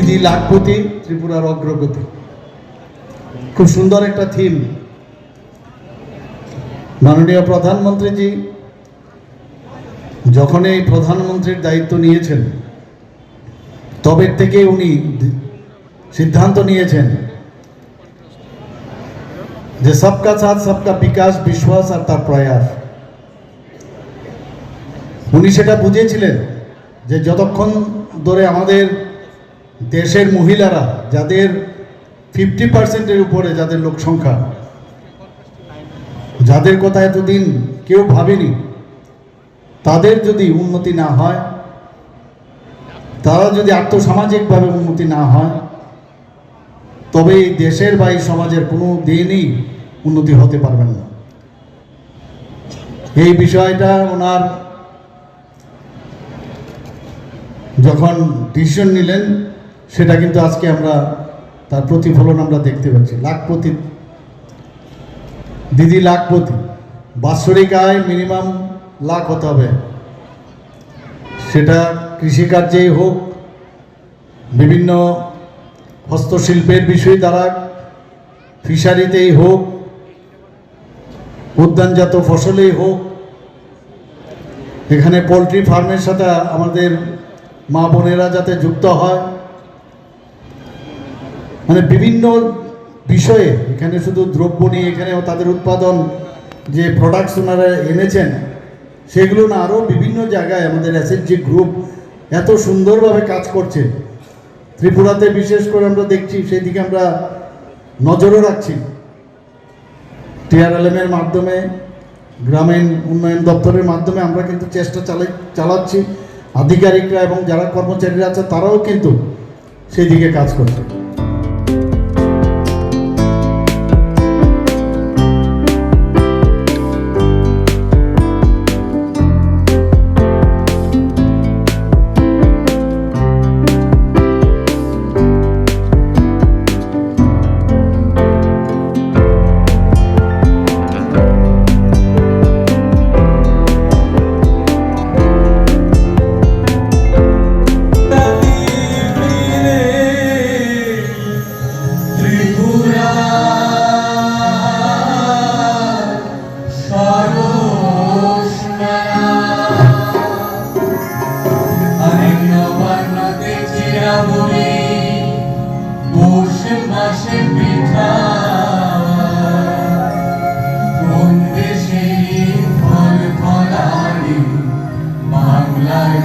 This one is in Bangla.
দিদি লাখপতি, ত্রিপুরার অগ্রগতি। খুব সুন্দর একটা থিম। মাননীয় প্রধানমন্ত্রীজি যখন এই প্রধানমন্ত্রীর দায়িত্ব নিয়েছেন তবে থেকে উনি সিদ্ধান্ত নিয়েছেন যে সবকা সাথ সবকা বিকাশ, বিশ্বাস আর তার প্রয়াস। উনি সেটা বুঝেছিলেন যে যতক্ষণ ধরে আমাদের দেশের মহিলারা, যাদের 50%-এর উপরে যাদের লোক সংখ্যা, যাদের কথা এতদিন কেউ ভাবেনি, তাদের যদি উন্নতি না হয়, তারা যদি আর্থসামাজিকভাবে উন্নতি না হয়, তবে এই দেশের বা এই সমাজের কোনো দিনই উন্নতি হতে পারবেন না। এই বিষয়টা ওনার যখন ডিসিশন নিলেন, সেটা কিন্তু আজকে আমরা তার প্রতিফলন আমরা দেখতে পাচ্ছি। লাখপতি দিদি, লাখপতি। বাৎসরিক আয় মিনিমাম লাখ হতে হবে, সেটা কৃষিকার্যেই হোক, বিভিন্ন হস্তশিল্পের বিষয় দ্বারা, ফিশারিতেই হোক, উদ্যানজাত ফসলেই হোক, এখানে পোলট্রি ফার্মের সাথে আমাদের মা বোনেরা যাতে যুক্ত হয়, মানে বিভিন্ন বিষয়ে। এখানে শুধু দ্রব্য নিয়ে, এখানেও তাদের উৎপাদন যে প্রোডাক্টস ওনারা এনেছেন সেগুলো না, আরও বিভিন্ন জায়গায় আমাদের এসএইচজি গ্রুপ এত সুন্দরভাবে কাজ করছে। ত্রিপুরাতে বিশেষ করে আমরা দেখছি, সেই দিকে আমরা নজরও রাখছি। টিআরএলএম-এর মাধ্যমে, গ্রামীণ উন্নয়ন দপ্তরের মাধ্যমে আমরা কিন্তু চেষ্টা চালাচ্ছি। আধিকারিকরা এবং যারা কর্মচারীরা আছে তারাও কিন্তু সেই দিকে কাজ করছে। বাংলায়